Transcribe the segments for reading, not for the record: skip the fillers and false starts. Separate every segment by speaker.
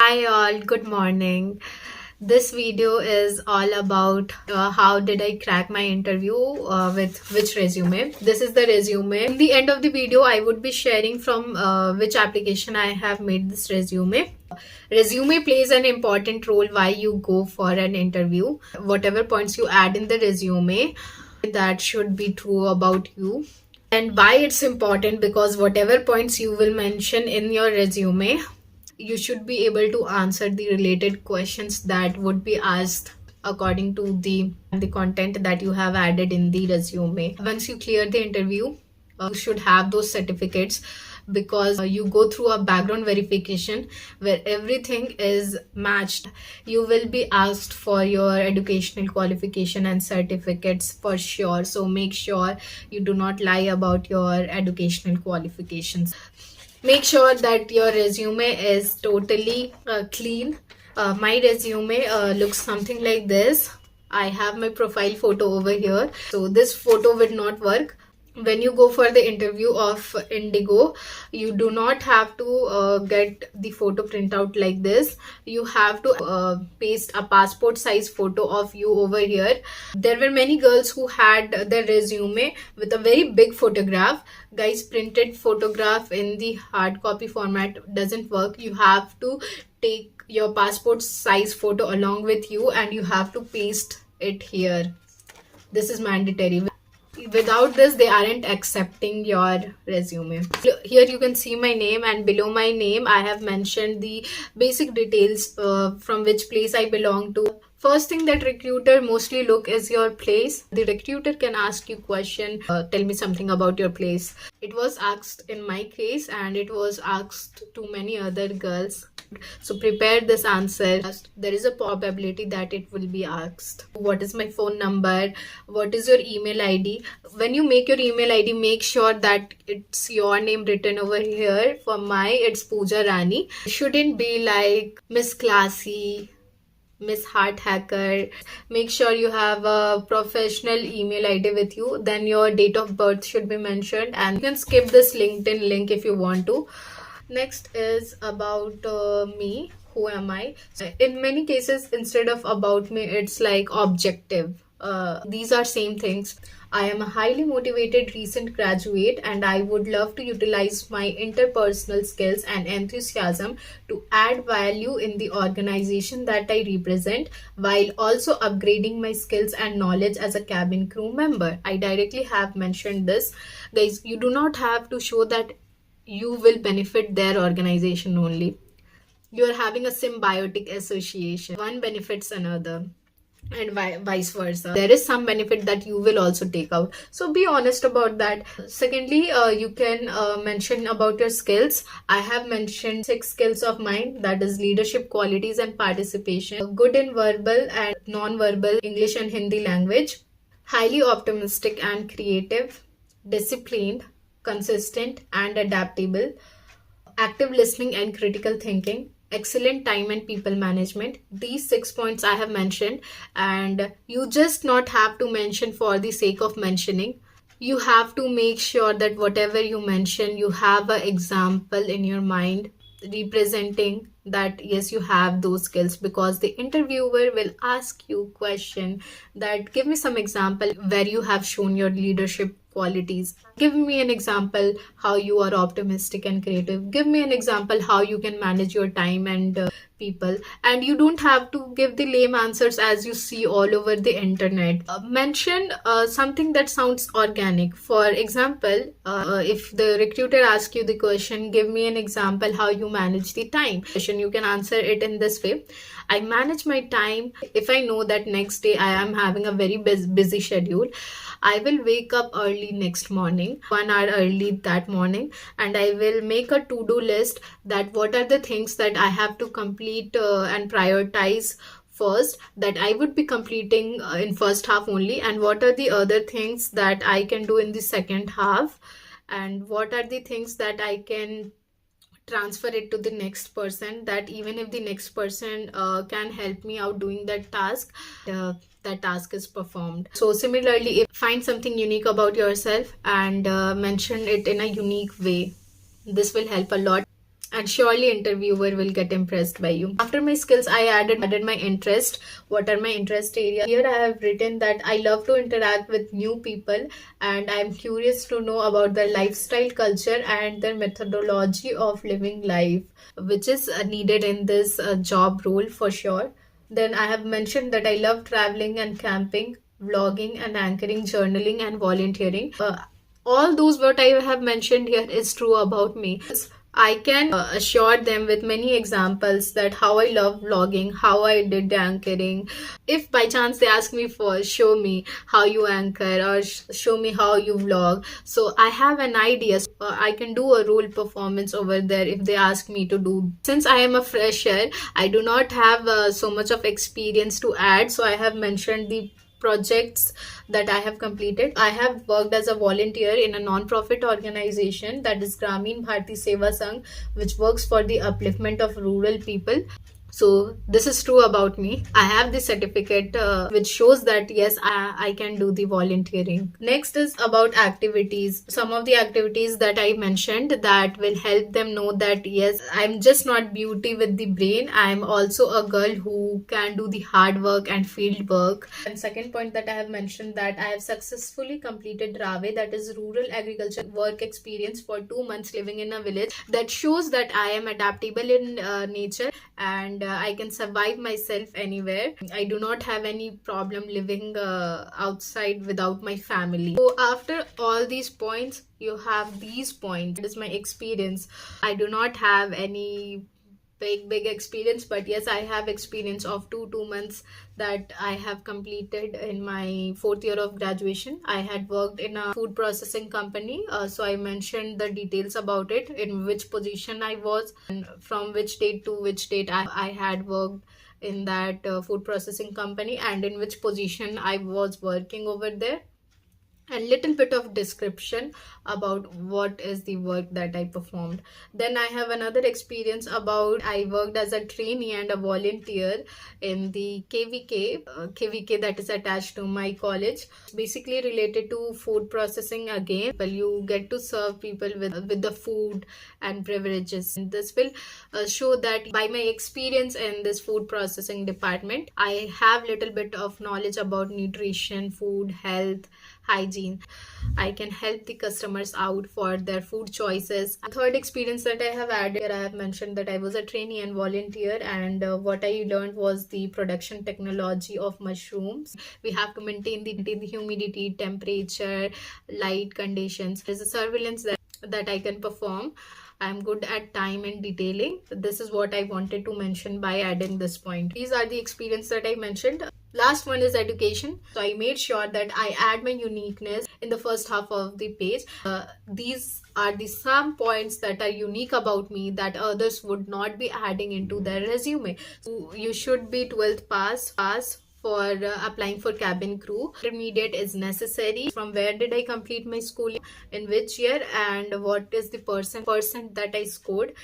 Speaker 1: Hi all, good morning. This video is all about how did I crack my interview with which resume. This is the resume. In the end of the video, I would be sharing from which application I have made this resume. Resume plays an important role why you go for an interview. Whatever points you add in the resume, that should be true about you. And why it's important, because whatever points you will mention in your resume, you should be able to answer the related questions that would be asked according to the content that you have added in the resume. Once you clear the interview, you should have those certificates, because you go through a background verification where everything is matched. You will be asked for your educational qualification and certificates for sure, so make sure you do not lie about your educational qualifications. Make sure that your resume is totally clean. My resume looks something like this. I have my profile photo over here, so this photo would not work. When you go for the interview of Indigo, you do not have to get the photo printout like this. You have to paste a passport size photo of you over here. There were many girls who had their resume with a very big photograph. Guys, printed photograph in the hard copy format doesn't work. You have to take your passport size photo along with you and you have to paste it here. This is mandatory. Without this, they aren't accepting your resume. Here you can see my name, and below my name I have mentioned the basic details from which place I belong to. First thing that recruiter mostly look is your place. The recruiter can ask you question, tell me something about your place. It was asked in my case and it was asked to many other girls. So prepare this answer. There is a probability that it will be asked. What is my phone number? What is your email ID? When you make your email ID, make sure that it's your name written over here. For my, it's Pooja Rani. It shouldn't be like Miss Classy, Miss Heart Hacker. Make sure you have a professional email ID with you. Then your date of birth should be mentioned, and you can skip this LinkedIn link if you want to. Next is about me. Who am I? So in many cases, instead of about me, it's like objective. These are same things. I am a highly motivated recent graduate and I would love to utilize my interpersonal skills and enthusiasm to add value in the organization that I represent, while also upgrading my skills and knowledge as a cabin crew member. I directly have mentioned this. Guys, you do not have to show that you will benefit their organization only. You are having a symbiotic association. One benefits another and vice versa. There is some benefit that you will also take out, so be honest about that. Secondly, you can mention about your skills. I have mentioned 6 skills of mine, that is leadership qualities and participation, good in verbal and non-verbal English and Hindi language, highly optimistic and creative, disciplined, consistent and adaptable, active listening and critical thinking, excellent time and people management. These 6 points I have mentioned, and you just not have to mention for the sake of mentioning. You have to make sure that whatever you mention, you have an example in your mind representing that yes, you have those skills, because the interviewer will ask you question that give me some example where you have shown your leadership qualities. Give me an example how you are optimistic and creative. Give me an example how you can manage your time and people. And you don't have to give the lame answers as you see all over the internet. Mention something that sounds organic. For example, if the recruiter asks you the question, give me an example how you manage the time, you can answer it in this way. I manage my time. If I know that next day I am having a very busy schedule, I will wake up early next morning, 1 hour early that morning, and I will make a to-do list that what are the things that I have to complete and prioritize first, that I would be completing in first half only, and what are the other things that I can do in the second half, and what are the things that I can transfer it to the next person, that even if the next person can help me out doing that task, that task is performed. So similarly, if find something unique about yourself and mention it in a unique way, this will help a lot. and surely interviewer will get impressed by you. After my skills, I added my interest. What are my interest areas? Here I have written that I love to interact with new people, and I'm curious to know about their lifestyle, culture, and their methodology of living life, which is needed in this job role for sure. Then I have mentioned that I love traveling and camping, vlogging and anchoring, journaling and volunteering. All those what I have mentioned here is true about me. I can assure them with many examples that how I love vlogging, how I did the anchoring. If by chance they ask me for show me how you anchor or show me how you vlog, so I have an idea. So, I can do a role performance over there if they ask me to do. Since I am a fresher, I do not have so much of experience to add, so I have mentioned the projects that I have completed. I have worked as a volunteer in a non-profit organization, that is Gramin Bharti Seva Sangh, which works for the upliftment of rural people. So this is true about me. I have the certificate which shows that yes, I can do the volunteering. Next is about activities. Some of the activities that I mentioned that will help them know that yes, I'm just not beauty with the brain. I'm also a girl who can do the hard work and field work. And second point that I have mentioned, that I have successfully completed RAVE, that is rural agriculture work experience for 2 months living in a village. That shows that I am adaptable in nature, and I can survive myself anywhere. I do not have any problem living outside without my family. So after all these points, you have these points. It is my experience. I do not have any big experience, but yes, I have experience of two months that I have completed in my fourth year of graduation. I had worked in a food processing company, so I mentioned the details about it, in which position I was and from which date to which date I had worked in that food processing company, and in which position I was working over there, and little bit of description about what is the work that I performed. Then I have another experience about I worked as a trainee and a volunteer in the KVK that is attached to my college. Basically related to food processing again. Well, you get to serve people with the food and beverages. And this will show that by my experience in this food processing department, I have little bit of knowledge about nutrition, food, health, hygiene. I can help the customers out for their food choices. Third experience that I have added, I have mentioned that I was a trainee and volunteer, and what I learned was the production technology of mushrooms. We have to maintain the humidity, temperature, light conditions. There's a surveillance that I can perform. I'm good at time and detailing. This is what I wanted to mention by adding this point. These are the experience that I mentioned. Last one is education. So I made sure that I add my uniqueness in the first half of the page. These are the some points that are unique about me that others would not be adding into their resume. So you should be 12th pass for applying for cabin crew. Intermediate is necessary. From where did I complete my schooling, in which year, and what is the percent that I scored.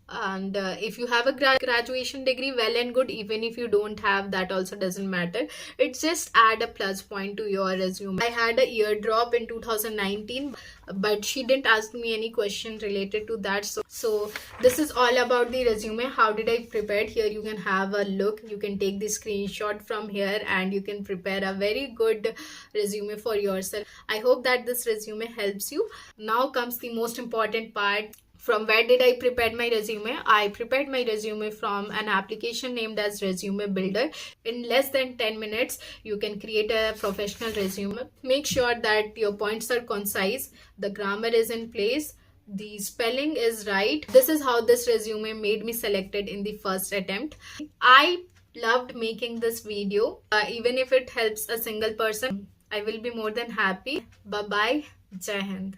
Speaker 1: And if you have a graduation degree, well and good. Even if you don't have, that also doesn't matter. It just add a plus point to your resume. I had a year drop in 2019, but she didn't ask me any question related to that. So this is all about the resume. How did I prepare? Here you can have a look. You can take the screenshot from here and you can prepare a very good resume for yourself. I hope that this resume helps you. Now comes the most important part. From where did I prepare my resume? I prepared my resume from an application named as Resume Builder. In less than 10 minutes, you can create a professional resume. Make sure that your points are concise, the grammar is in place, the spelling is right. This is how this resume made me selected in the first attempt. I loved making this video. Even if it helps a single person, I will be more than happy. Bye bye. Jai Hind.